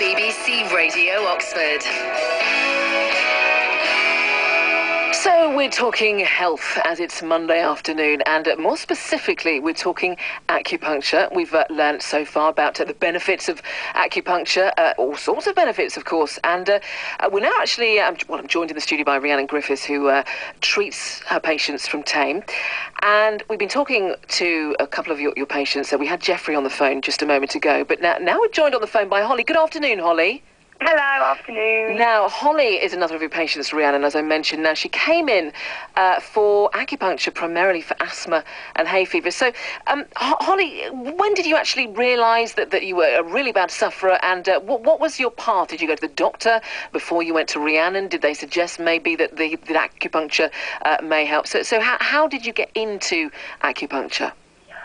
BBC Radio Oxford. So we're talking health as it's Monday afternoon, and more specifically we're talking acupuncture. We've learnt so far about the benefits of acupuncture, all sorts of benefits of course, and we're now actually, I'm joined in the studio by Rhiannon Griffiths, who treats her patients from Tame, and we've been talking to a couple of your patients. So we had Jeffrey on the phone just a moment ago, but now we're joined on the phone by Holly. Good afternoon, Holly. Hello, afternoon. Now, Holly is another of your patients, Rhiannon, as I mentioned. Now, she came in for acupuncture primarily for asthma and hay fever. So, Holly, when did you actually realise that you were a really bad sufferer, and what was your path? Did you go to the doctor before you went to Rhiannon? Did they suggest maybe that the acupuncture may help? So how did you get into acupuncture?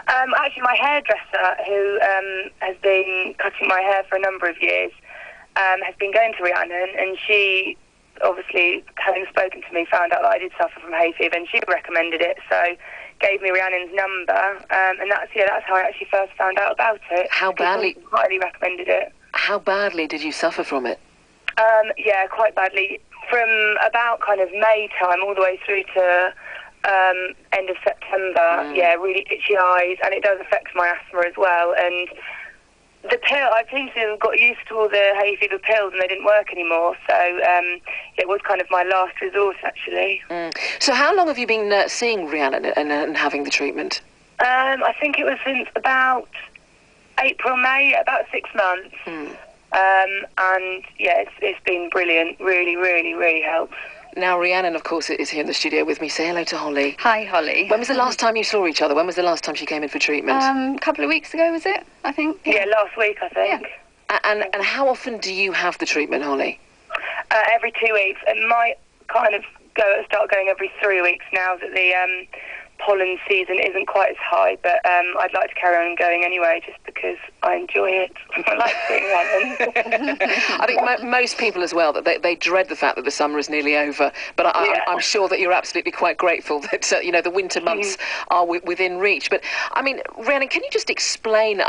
Actually, my hairdresser, who has been cutting my hair for a number of years, has been going to Rhiannon, and she, obviously, having spoken to me, found out that I did suffer from hay fever, and she recommended it, so gave me Rhiannon's number, and that's how I actually first found out about it. How badly? She highly recommended it. How badly did you suffer from it? Yeah, quite badly. From about kind of May time all the way through to end of September, yeah, really itchy eyes, and it does affect my asthma as well, and the pill, I seem to have got used to all the hay fever pills and they didn't work anymore, so it was kind of my last resort, actually. So how long have you been seeing Rhiannon and having the treatment? I think it was since about April, May, about 6 months. And yeah, it's been brilliant, really, really, really helps. Now, Rhiannon, of course, is here in the studio with me. Say hello to Holly. Hi, Holly. When was the last time you saw each other? When was the last time she came in for treatment? A couple of weeks ago, was it? I think. Yeah, last week, I think. Yeah. And how often do you have the treatment, Holly? Every 2 weeks. It might kind of start going every 3 weeks now that the pollen season isn't quite as high, but I'd like to carry on going anyway, just because I enjoy it. I like seeing Rhiannon. I think most people as well, that they dread the fact that the summer is nearly over, but I'm sure that you're absolutely quite grateful that the winter months are within reach. But I mean, Rhiannon, can you just explain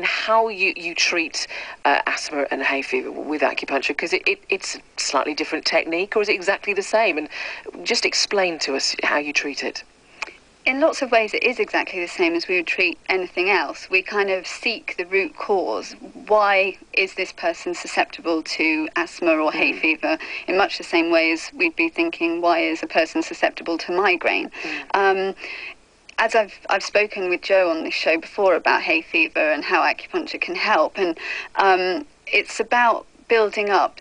how you treat asthma and hay fever with acupuncture, because it's a slightly different technique, or is it exactly the same? And just explain to us how you treat it. In lots of ways, it is exactly the same as we would treat anything else. We kind of seek the root cause. Why is this person susceptible to asthma or hay fever? In much the same way as we'd be thinking, why is a person susceptible to migraine? As I've spoken with Joe on this show before about hay fever and how acupuncture can help, and it's about building up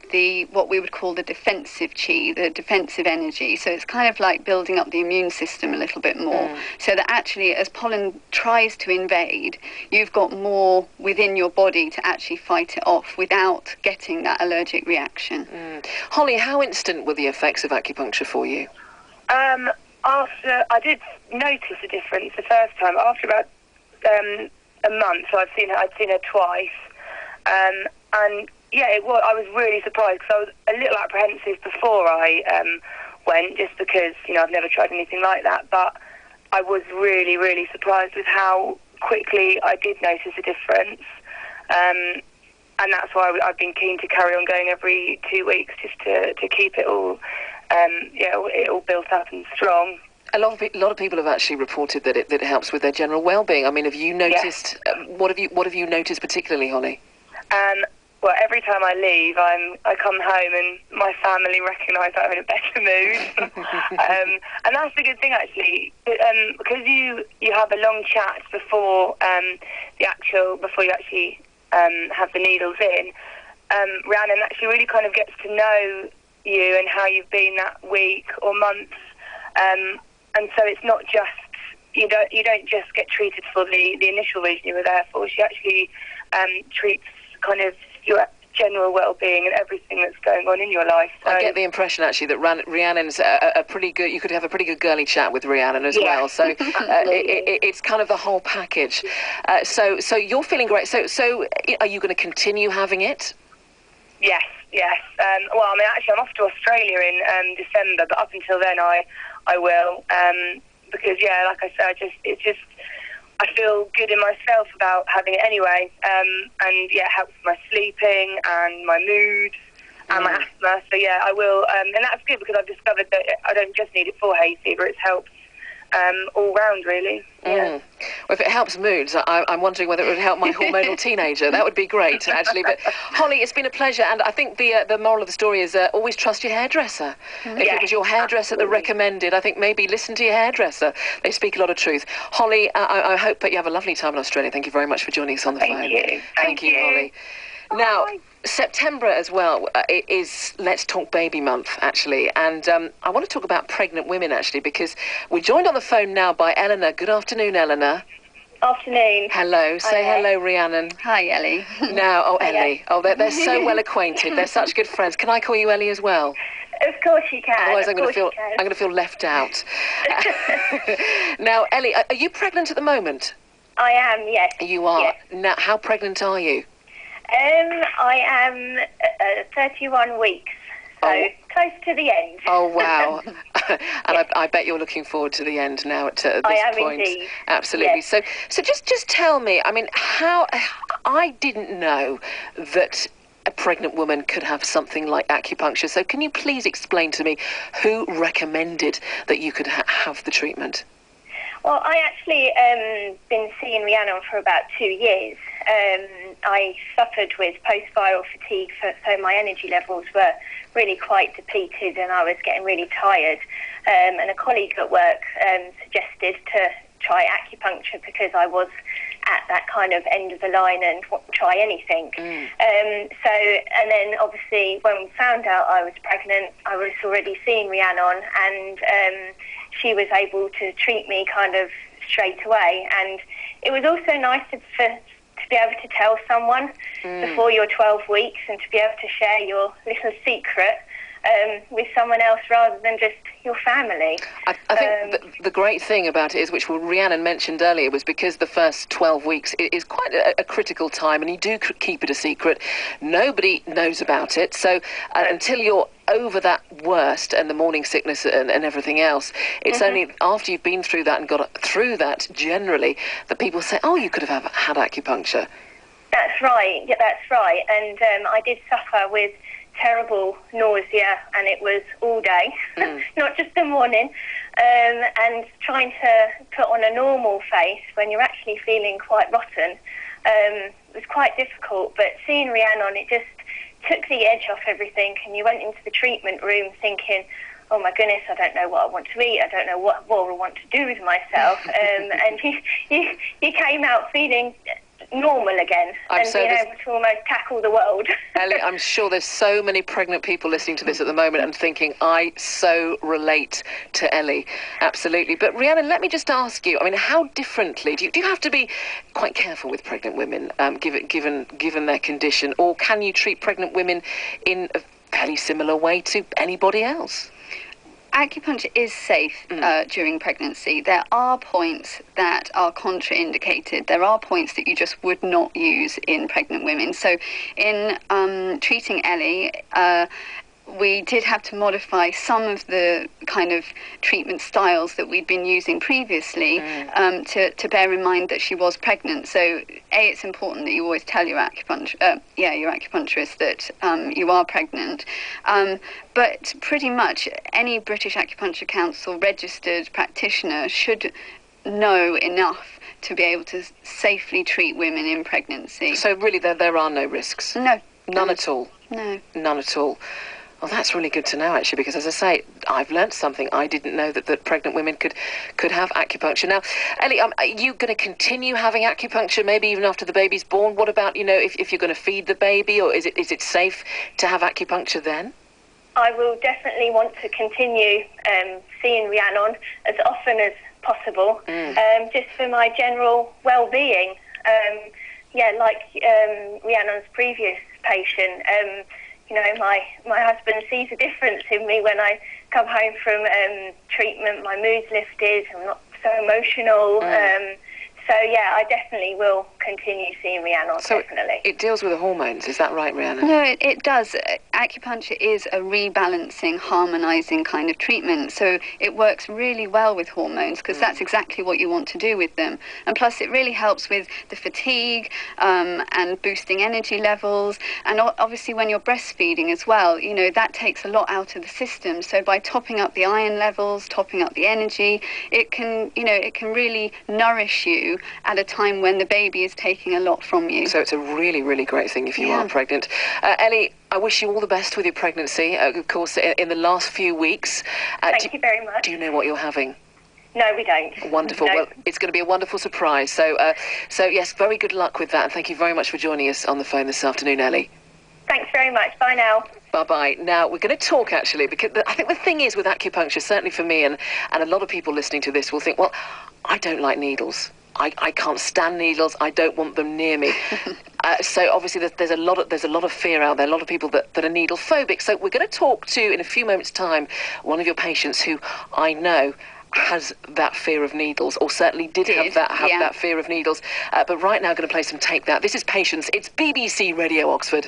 what we would call the defensive chi, the defensive energy. So it's kind of like building up the immune system a little bit more, so that actually as pollen tries to invade, you've got more within your body to actually fight it off without getting that allergic reaction. Holly, how instant were the effects of acupuncture for you? After, I did notice a difference the first time. After about a month, so I'd seen her twice, and yeah, I was really surprised, because I was a little apprehensive before I went, just because, I've never tried anything like that. But I was really, really surprised with how quickly I did notice a difference. And that's why I've been keen to carry on going every 2 weeks, just to keep it all, it all built up and strong. A lot of people have actually reported that it helps with their general well-being. I mean, have you noticed? What have you noticed particularly, Holly? Well, every time I leave, I come home and my family recognise I'm in a better mood, and that's the good thing actually, because you have a long chat before before you actually have the needles in. Rhiannon actually really kind of gets to know you and how you've been that week or month, and so it's not just you don't just get treated for the initial reason you were there for. She actually treats kind of your general well-being and everything that's going on in your life. So, I get the impression actually that Rhiannon's a pretty good. You could have a pretty good girly chat with Rhiannon as well. So it's kind of the whole package. So you're feeling great. So are you going to continue having it? Yes. Well, I mean, actually, I'm off to Australia in December, but up until then, I will. Because like I said, I feel good in myself about having it anyway. And yeah, it helps my sleeping and my mood and my asthma. So yeah, I will. And that's good because I've discovered that I don't just need it for hay fever. It's helped all round, really. Yeah. Well, if it helps moods, I'm wondering whether it would help my hormonal teenager. That would be great, actually. But Holly, it's been a pleasure, and I think the moral of the story is always trust your hairdresser. If it was your hairdresser that recommended, I think maybe listen to your hairdresser. They speak a lot of truth. Holly, I hope that you have a lovely time in Australia. Thank you very much for joining us on the phone. Thank you, Holly. Now, September as well is Let's Talk Baby Month, actually. And I want to talk about pregnant women, actually, because we're joined on the phone now by Eleanor. Good afternoon, Eleanor. Afternoon. Hello. Say hello, Rhiannon. Hi, Ellie. Now, Ellie. Oh, they're so well acquainted. They're such good friends. Can I call you Ellie as well? Of course you can. Otherwise, I'm going to feel left out. Now, Ellie, are you pregnant at the moment? I am, yes. You are. Yes. Now, how pregnant are you? I am 31 weeks, so close to the end. Oh, wow. And I bet you're looking forward to the end now at this I am point. Indeed. Absolutely. Yes. So just tell me, I mean, how... I didn't know that a pregnant woman could have something like acupuncture. So can you please explain to me who recommended that you could have the treatment? Well, I actually been seeing Rhiannon for about 2 years. I suffered with post-viral fatigue, so my energy levels were really quite depleted and I was getting really tired. And a colleague at work suggested to try acupuncture because I was at that kind of end of the line and try anything. And then obviously when we found out I was pregnant, I was already seeing Rhiannon, and she was able to treat me kind of straight away. And it was also nice to be able to tell someone before you're 12 weeks and to be able to share your little secret with someone else rather than just your family. I think the great thing about it is, which Rhiannon mentioned earlier, was because the first 12 weeks is quite a critical time, and you do keep it a secret. Nobody knows about it, so until you're over that worst and the morning sickness and everything else, it's only after you've been through that and got through that, generally, that people say, oh, you could have had acupuncture. That's right, yeah, that's right. And I did suffer with terrible nausea, and it was all day, not just the morning, and trying to put on a normal face when you're actually feeling quite rotten was quite difficult. But seeing Rhiannon, it just took the edge off everything, and you went into the treatment room thinking, oh my goodness, I don't know what I want to eat, I don't know what I want to do with myself, and you came out feeling normal again and being able to almost tackle the world. Ellie, I'm sure there's so many pregnant people listening to this at the moment and thinking, I so relate to Ellie. Absolutely. But Rhiannon, let me just ask you, I mean, how differently do you have to be quite careful with pregnant women, given their condition, or can you treat pregnant women in a fairly similar way to anybody else? Acupuncture is safe during pregnancy. There are points that are contraindicated. There are points that you just would not use in pregnant women. So in treating Ellie, we did have to modify some of the kind of treatment styles that we'd been using previously to bear in mind that she was pregnant. So, it's important that you always tell your acupuncturist that you are pregnant. But pretty much any British Acupuncture Council registered practitioner should know enough to be able to safely treat women in pregnancy. So really there are no risks? No. None at all? No. None at all. Well, that's really good to know, actually, because, as I say, I've learnt something. I didn't know that pregnant women could have acupuncture. Now, Ellie, are you going to continue having acupuncture, maybe even after the baby's born? What about, if you're going to feed the baby, or is it safe to have acupuncture then? I will definitely want to continue seeing Rhiannon as often as possible, just for my general well-being. Like Rhiannon's previous patient, my husband sees a difference in me when I come home from treatment. My mood's lifted, I'm not so emotional. So So, yeah, I definitely will continue seeing Rhiannon, definitely. It deals with the hormones, is that right, Rhiannon? No, it does. Acupuncture is a rebalancing, harmonising kind of treatment. So it works really well with hormones because that's exactly what you want to do with them. And plus it really helps with the fatigue and boosting energy levels. And obviously when you're breastfeeding as well, you know, that takes a lot out of the system. So by topping up the iron levels, topping up the energy, it can, you know, it can really nourish you at a time when the baby is taking a lot from you. So it's a really, really great thing if you are pregnant. Ellie, I wish you all the best with your pregnancy. Of course, in the last few weeks. Thank you very much. Do you know what you're having? No, we don't. Wonderful. No. Well, it's going to be a wonderful surprise. So, yes, very good luck with that. And thank you very much for joining us on the phone this afternoon, Ellie. Thanks very much. Bye now. Bye-bye. Now, we're going to talk, actually, because I think the thing is with acupuncture, certainly for me, and a lot of people listening to this will think, well, I don't like needles. I can't stand needles. I don't want them near me. So obviously there's a lot of fear out there. A lot of people that are needle phobic. So we're going to talk to, in a few moments' time, one of your patients who I know has that fear of needles, or certainly did have that fear of needles. But right now, I'm going to play some Take That. This is Patience. It's BBC Radio Oxford.